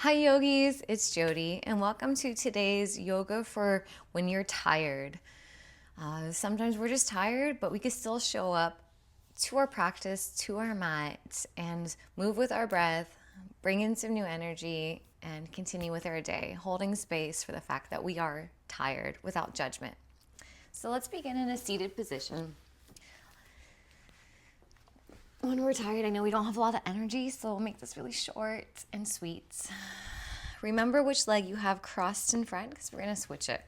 Hi yogis, it's Jody and welcome to today's yoga for when you're tired. Sometimes we're just tired, but we can still show up to our practice, to our mat, and move with our breath, bring in some new energy, and continue with our day, holding space for the fact that we are tired without judgment. So let's begin in a seated position. When we're tired, I know we don't have a lot of energy, so we'll make this really short and sweet. Remember which leg you have crossed in front because we're going to switch it.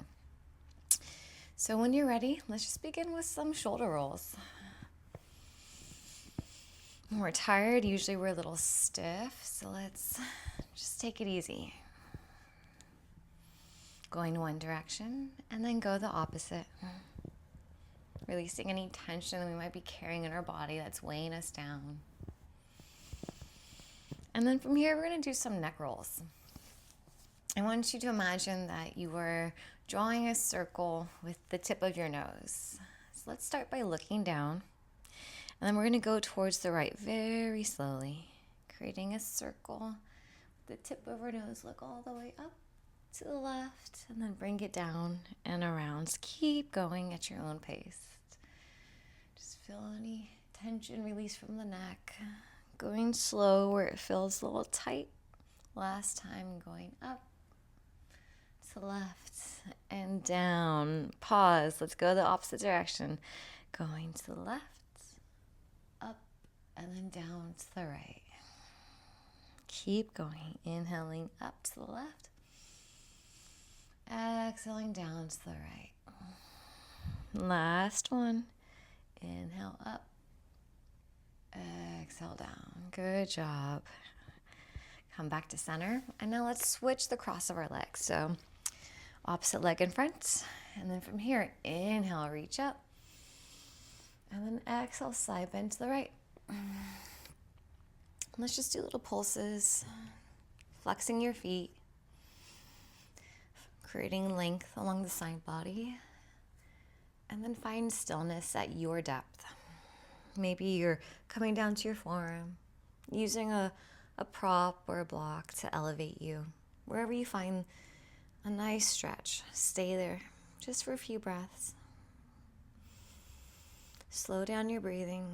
So when you're ready, let's just begin with some shoulder rolls. When we're tired, usually we're a little stiff, so let's just take it easy. Going one direction and then go the opposite. Releasing any tension that we might be carrying in our body that's weighing us down. And then from here, we're going to do some neck rolls. I want you to imagine that you are drawing a circle with the tip of your nose. So let's start by looking down. And then we're going to go towards the right very slowly, creating a circle. The tip of our nose, look all the way up to the left, and then bring it down and around. Just keep going at your own pace. Just feel any tension release from the neck. Going slow where it feels a little tight. Last time, going up to left and down. Pause. Let's go the opposite direction. Going to the left, up, and then down to the right. Keep going. Inhaling up to the left. Exhaling down to the right. Last one. Inhale up. Exhale down. Good job. Come back to center. And now let's switch the cross of our legs. So opposite leg in front. And then from here, inhale, reach up. And then exhale, side bend to the right. Let's just do little pulses. Flexing your feet. Creating length along the side body. And then find stillness at your depth. Maybe you're coming down to your forearm, using a prop or a block to elevate you. Wherever you find a nice stretch, stay there just for a few breaths. Slow down your breathing.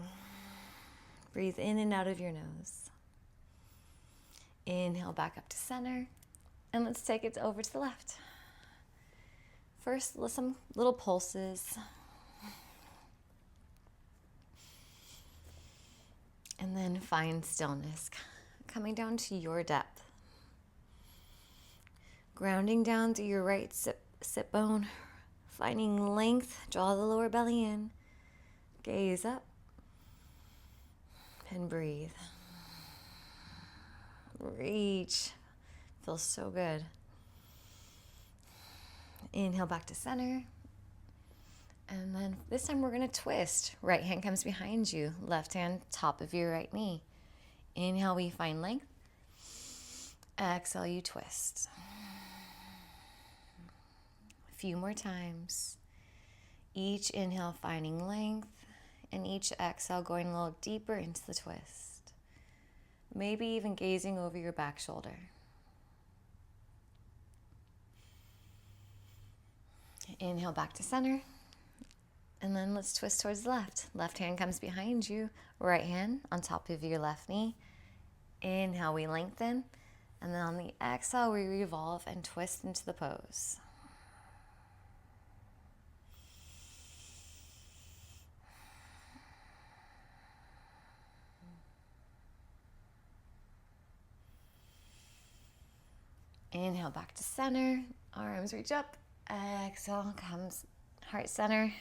Breathe in and out of your nose. Inhale back up to center. And let's take it over to the left. First, some little pulses. And then find stillness, coming down to your depth. Grounding down through your right sit bone, finding length, draw the lower belly in, gaze up, and breathe. Reach, feels so good. Inhale back to center. And then this time we're going to twist. Right hand comes behind you. Left hand, top of your right knee. Inhale, we find length. Exhale, you twist. A few more times. Each inhale finding length. And each exhale going a little deeper into the twist. Maybe even gazing over your back shoulder. Inhale back to center. And then let's twist towards the left. Left hand comes behind you. Right hand on top of your left knee. Inhale, we lengthen. And then on the exhale, we revolve and twist into the pose. Inhale back to center. Arms reach up. Exhale comes heart center.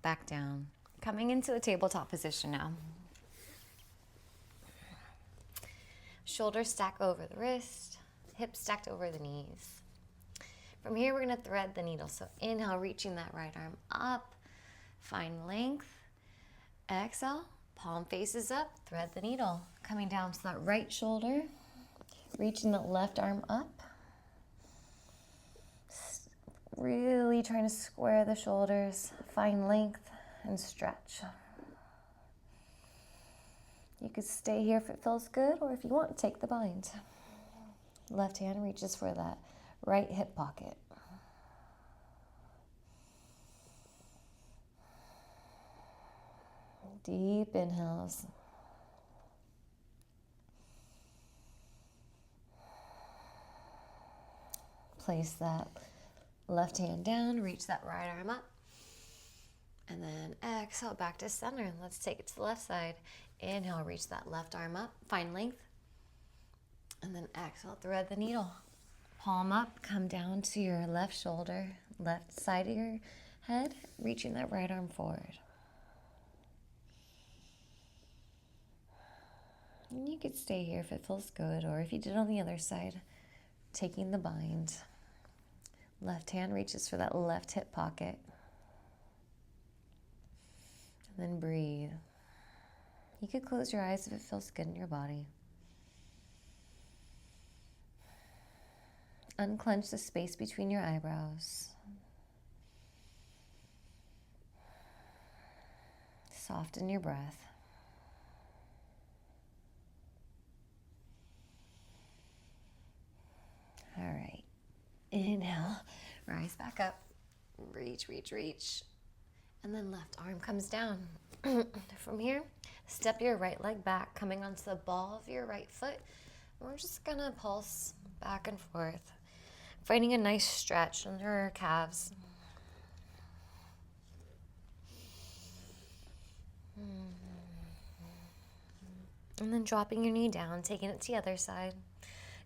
Back down. Coming into the tabletop position now. Shoulders stack over the wrist. Hips stacked over the knees. From here, we're going to thread the needle. So inhale, reaching that right arm up. Find length. Exhale, palm faces up. Thread the needle. Coming down to that right shoulder. Reaching the left arm up. Really trying to square the shoulders, find length and stretch. You could stay here if it feels good, or if you want, take the bind. Left hand reaches for that right hip pocket. Deep inhales. Place that left hand down, reach that right arm up. And then exhale back to center. Let's take it to the left side. Inhale, reach that left arm up, find length. And then exhale, thread the needle. Palm up, come down to your left shoulder, left side of your head, reaching that right arm forward. And you could stay here if it feels good, or if you did on the other side, taking the bind. Left hand reaches for that left hip pocket. And then breathe. You could close your eyes if it feels good in your body. Unclench the space between your eyebrows. Soften your breath. All right. Inhale, rise back up. Reach, reach, reach. And then left arm comes down. From here, step your right leg back, coming onto the ball of your right foot. And we're just gonna pulse back and forth, finding a nice stretch under our calves. And then dropping your knee down, taking it to the other side,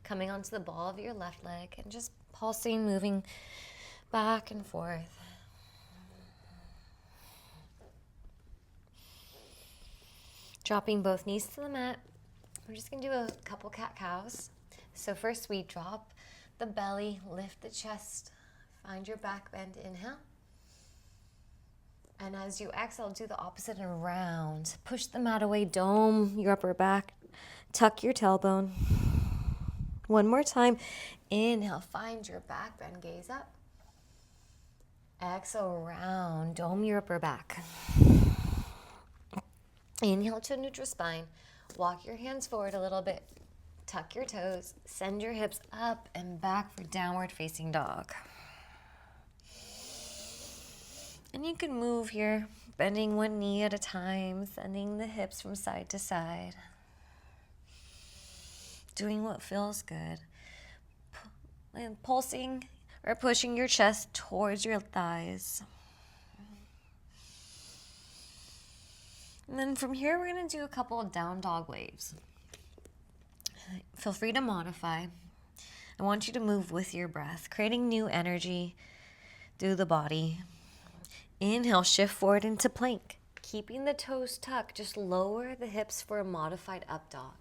coming onto the ball of your left leg, and just pulsing, moving back and forth. Dropping both knees to the mat. We're just gonna do a couple cat-cows. So first we drop the belly, lift the chest, find your back bend, inhale. And as you exhale, do the opposite and round. Push the mat away, dome your upper back, tuck your tailbone. One more time. Inhale, find your back bend, gaze up. Exhale, round, dome your upper back. Inhale to neutral spine. Walk your hands forward a little bit. Tuck your toes. Send your hips up and back for downward facing dog. And you can move here, bending one knee at a time, sending the hips from side to side. Doing what feels good. And pulsing or pushing your chest towards your thighs. And then from here, we're going to do a couple of down dog waves. Feel free to modify. I want you to move with your breath, creating new energy through the body. Inhale, shift forward into plank. Keeping the toes tucked, just lower the hips for a modified up dog.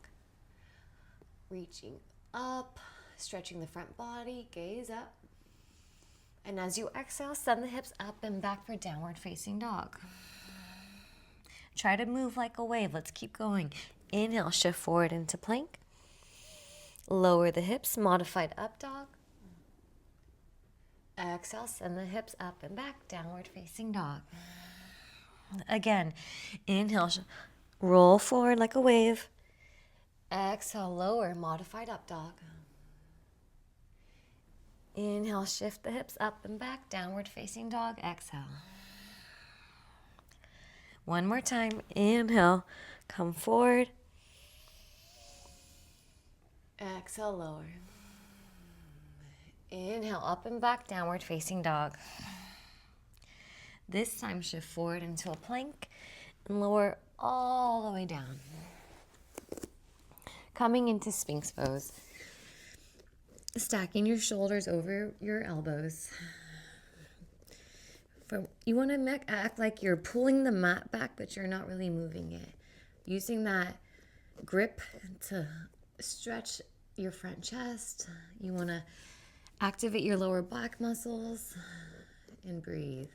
Reaching up, stretching the front body, gaze up. And as you exhale, send the hips up and back for downward facing dog. Try to move like a wave. Let's keep going. Inhale, shift forward into plank. Lower the hips, modified up dog. Exhale, send the hips up and back, downward facing dog. Again, inhale, roll forward like a wave. Exhale, lower, modified up dog. Inhale, shift the hips up and back, downward facing dog. Exhale. One more time. Inhale, come forward. Exhale, lower. Inhale, up and back, downward facing dog. This time, shift forward into a plank and lower all the way down. Coming into Sphinx pose. Stacking your shoulders over your elbows. You want to act like you're pulling the mat back, but you're not really moving it. Using that grip to stretch your front chest. You want to activate your lower back muscles and breathe.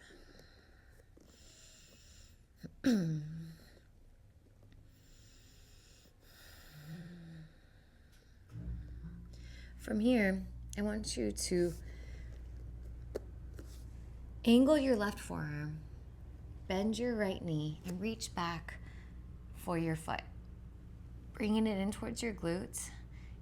From here, I want you to angle your left forearm, bend your right knee, and reach back for your foot. Bringing it in towards your glutes.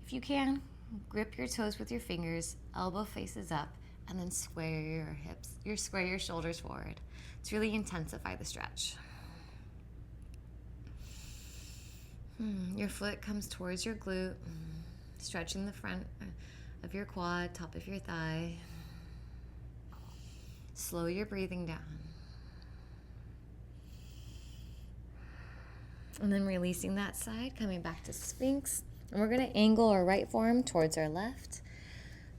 If you can, Grip your toes with your fingers, elbow faces up, and then square your hips. Square your shoulders forward to really intensify the stretch. Your foot comes towards your glute, stretching the front of your quad, top of your thigh. Slow your breathing down. And then releasing that side, coming back to Sphinx. And we're going to angle our right forearm towards our left,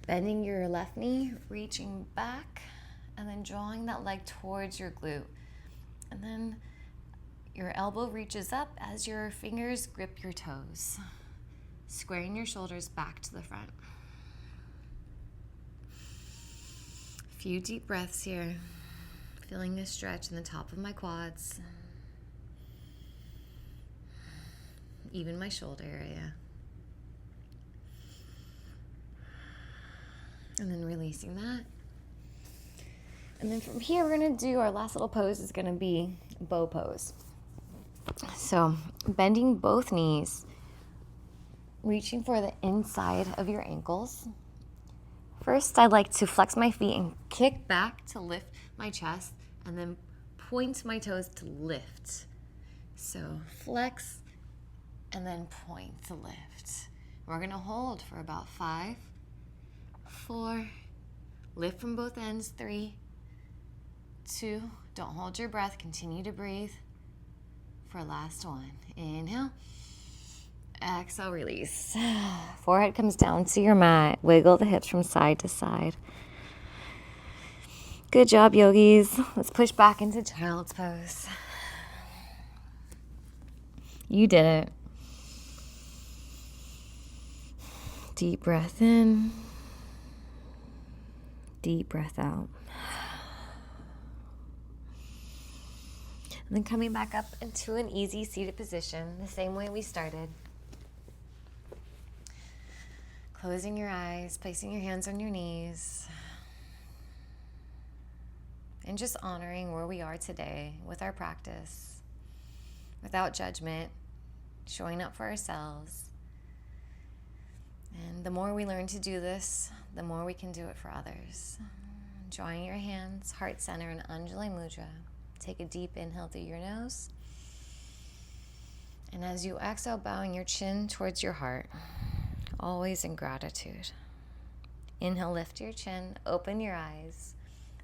bending your left knee, reaching back, and then drawing that leg towards your glute. And then your elbow reaches up as your fingers grip your toes, squaring your shoulders back to the front. A few deep breaths here, feeling this stretch in the top of my quads, even my shoulder area. And then releasing that. And then from here, we're going to do our last little pose is going to be bow pose. So bending both knees, reaching for the inside of your ankles. First, I'd like to flex my feet and kick back to lift my chest, and then point my toes to lift. So flex and then point to lift. We're going to hold for about 5, 4, lift from both ends, 3, 2, don't hold your breath, continue to breathe. For last one, inhale, exhale, release. Forehead comes down to your mat. Wiggle the hips from side to side. Good job, yogis. Let's push back into child's pose. You did it. Deep breath in. Deep breath out. And then coming back up into an easy seated position, the same way we started. Closing your eyes, placing your hands on your knees, and just honoring where we are today with our practice, without judgment, showing up for ourselves. And the more we learn to do this, the more we can do it for others. Drawing your hands, heart center, and Anjali Mudra. Take a deep inhale through your nose. And as you exhale, bowing your chin towards your heart, always in gratitude. Inhale, lift your chin, open your eyes.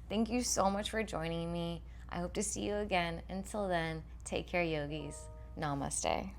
Thank you so much for joining me. I hope to see you again. Until then, take care, yogis. Namaste.